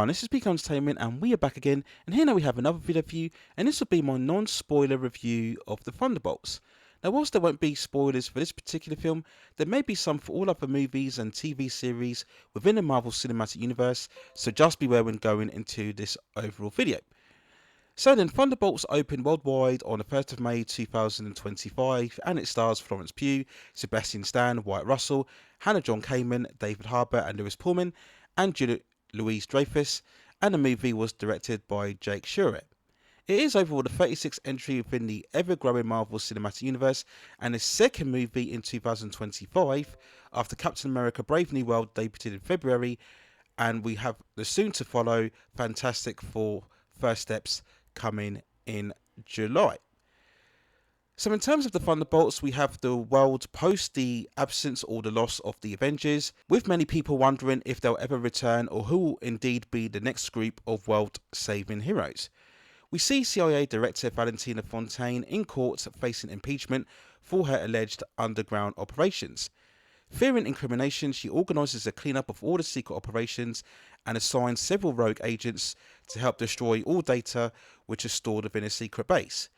everyone, this is Peak Entertainment and we are back again, and here now we have another video for you, and this will be my non-spoiler review of the Thunderbolts. Now whilst there won't be spoilers for this particular film, there may be some for all other movies and TV series within the Marvel Cinematic Universe, so just beware when going into this overall video. So then, Thunderbolts opened worldwide on the 1st of May 2025, and it stars Florence Pugh, Sebastian Stan, Wyatt Russell, Hannah John Kamen, David Harbour and Louise Pullman, and Louise Dreyfuss, and the movie was directed by Jake Shuret. It is overall the 36th entry within the ever-growing Marvel Cinematic Universe, and the second movie in 2025, after Captain America Brave New World debuted in February, and we have the soon-to-follow Fantastic Four First Steps coming in July. So in terms of the Thunderbolts, we have the world post the absence or the loss of the Avengers, with many people wondering if they'll ever return or who will indeed be the next group of world-saving heroes. We see CIA Director Valentina Fontaine in court facing impeachment for her alleged underground operations. Fearing incrimination, she organises a cleanup of all the secret operations and assigns several rogue agents to help destroy all data which is stored within a secret base.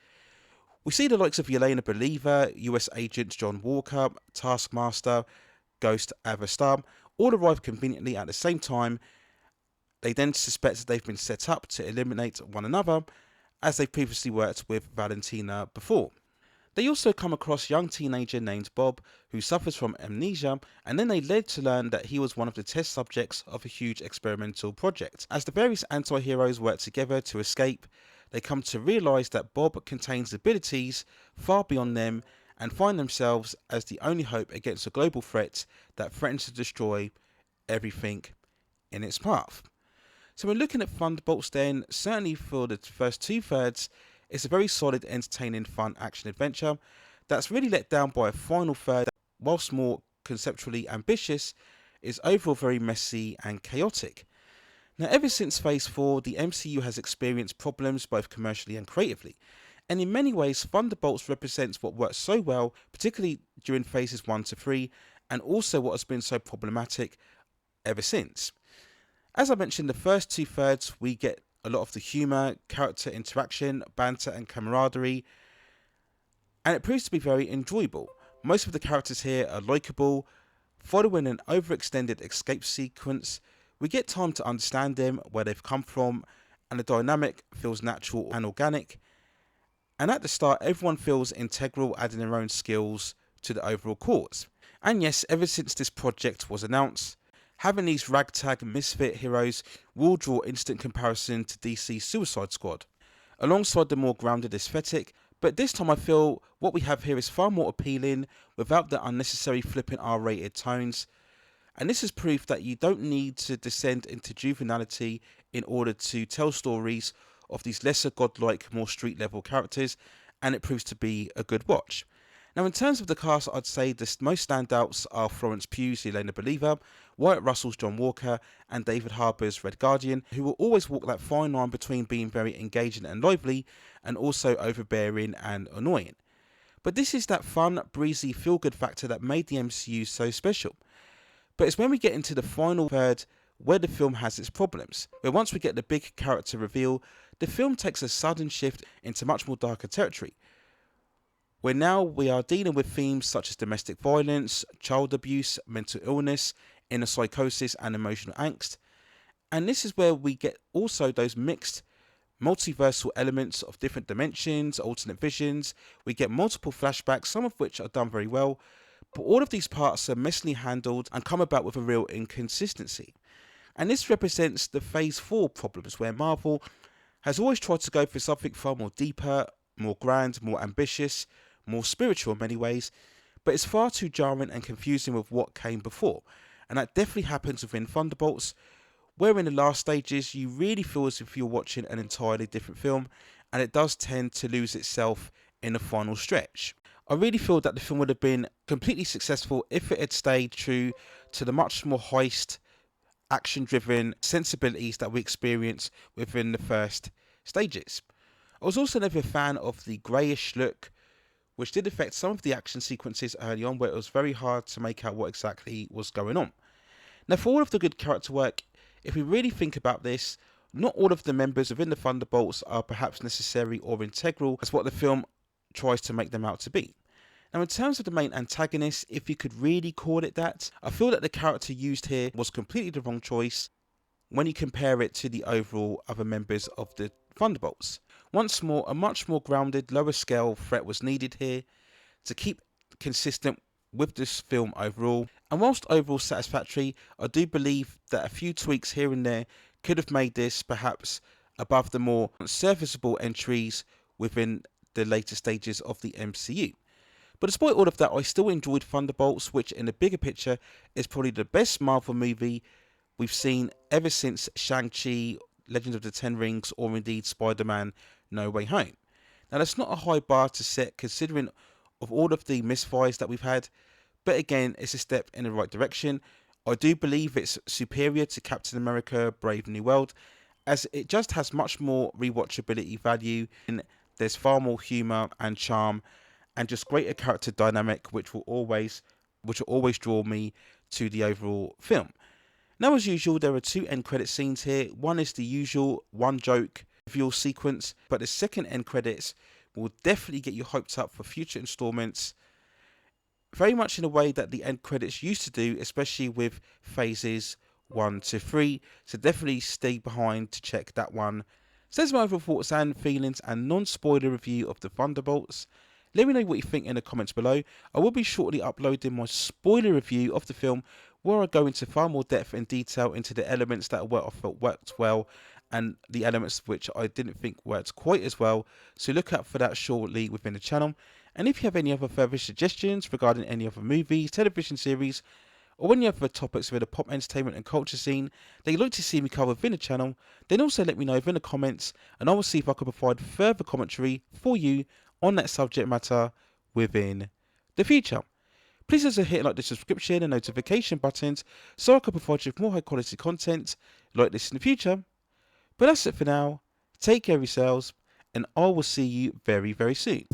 We see the likes of Yelena Believer, US Agent John Walker, Taskmaster, Ghost Avastar all arrive conveniently at the same time. They then suspect that they've been set up to eliminate one another, as they previously worked with Valentina before. They also come across a young teenager named Bob who suffers from amnesia, and then they led to learn that he was one of the test subjects of a huge experimental project. As the various anti-heroes work together to escape, they come to realise that Bob contains abilities far beyond them and find themselves as the only hope against a global threat that threatens to destroy everything in its path. So when looking at Thunderbolts then, certainly for the first two-thirds, it's a very solid, entertaining, fun action adventure that's really let down by a final third that, whilst more conceptually ambitious, is overall very messy and chaotic. Now, ever since Phase 4, the MCU has experienced problems both commercially and creatively, and in many ways Thunderbolts represents what worked so well, particularly during Phases 1 to 3, and also what has been so problematic ever since. As I mentioned, the first two-thirds we get a lot of the humour, character interaction, banter and camaraderie, and it proves to be very enjoyable. Most of the characters here are likeable. Following an overextended escape sequence, we get time to understand them, where they've come from, and the dynamic feels natural and organic. And at the start, everyone feels integral, adding their own skills to the overall cause. And yes, ever since this project was announced, having these ragtag misfit heroes will draw instant comparison to DC's Suicide Squad, alongside the more grounded aesthetic, but this time I feel what we have here is far more appealing without the unnecessary flippant R-rated tones, and this is proof that you don't need to descend into juvenility in order to tell stories of these lesser godlike, more street level characters, and it proves to be a good watch. Now in terms of the cast, I'd say the most standouts are Florence Pugh's Yelena Believer, Wyatt Russell's John Walker, and David Harbour's Red Guardian, who will always walk that fine line between being very engaging and lively, and also overbearing and annoying. But this is that fun, breezy, feel-good factor that made the MCU so special. But it's when we get into the final third where the film has its problems, where once we get the big character reveal, the film takes a sudden shift into much more darker territory, where now we are dealing with themes such as domestic violence, child abuse, mental illness, inner psychosis and emotional angst. And this is where we get also those mixed multiversal elements of different dimensions, alternate visions. We get multiple flashbacks, some of which are done very well, but all of these parts are messily handled and come about with a real inconsistency. And this represents the Phase 4 problems, where Marvel has always tried to go for something far more deeper, more grand, more ambitious, more spiritual in many ways, but it's far too jarring and confusing with what came before. And that definitely happens within Thunderbolts, where in the last stages you really feel as if you're watching an entirely different film, and it does tend to lose itself in the final stretch. I really feel that the film would have been completely successful if it had stayed true to the much more heist, action-driven sensibilities that we experience within the first stages. I was also never a fan of the greyish look, which did affect some of the action sequences early on, where it was very hard to make out what exactly was going on. Now, for all of the good character work, if we really think about this, not all of the members within the Thunderbolts are perhaps necessary or integral as what the film tries to make them out to be. Now, in terms of the main antagonist, if you could really call it that, I feel that the character used here was completely the wrong choice when you compare it to the overall other members of the Thunderbolts. Once more, a much more grounded, lower scale threat was needed here to keep consistent with this film overall. And whilst overall satisfactory, I do believe that a few tweaks here and there could have made this perhaps above the more serviceable entries within the later stages of the MCU. But despite all of that, I still enjoyed Thunderbolts, which in the bigger picture is probably the best Marvel movie we've seen ever since Shang-Chi, Legend of the Ten Rings, or indeed Spider-Man No Way Home. Now, that's not a high bar to set considering of all of the misfires that we've had, but again, it's a step in the right direction. I do believe it's superior to Captain America Brave New World, as it just has much more rewatchability value, and there's far more humour and charm and just greater character dynamic, which will always draw me to the overall film. Now, as usual, there are two end credit scenes here. One is the usual one joke reveal sequence, but the second end credits will definitely get you hyped up for future installments, very much in a way that the end credits used to do, especially with phases 1 to 3, so definitely stay behind to check that one. So there's my overall thoughts and feelings and non-spoiler review of the Thunderbolts. Let me know what you think in the comments below. I will be shortly uploading my spoiler review of the film, where I go into far more depth and detail into the elements that I felt worked well and the elements which I didn't think worked quite as well. So look out for that shortly within the channel. And if you have any other further suggestions regarding any other movies, television series, or any other topics within the pop entertainment and culture scene that you'd like to see me cover within the channel, then also let me know within the comments, and I will see if I can provide further commentary for you on that subject matter within the future. Please also hit like the subscription and notification buttons so I can provide you with more high quality content like this in the future. But that's it for now. Take care of yourselves, and I will see you very, very soon.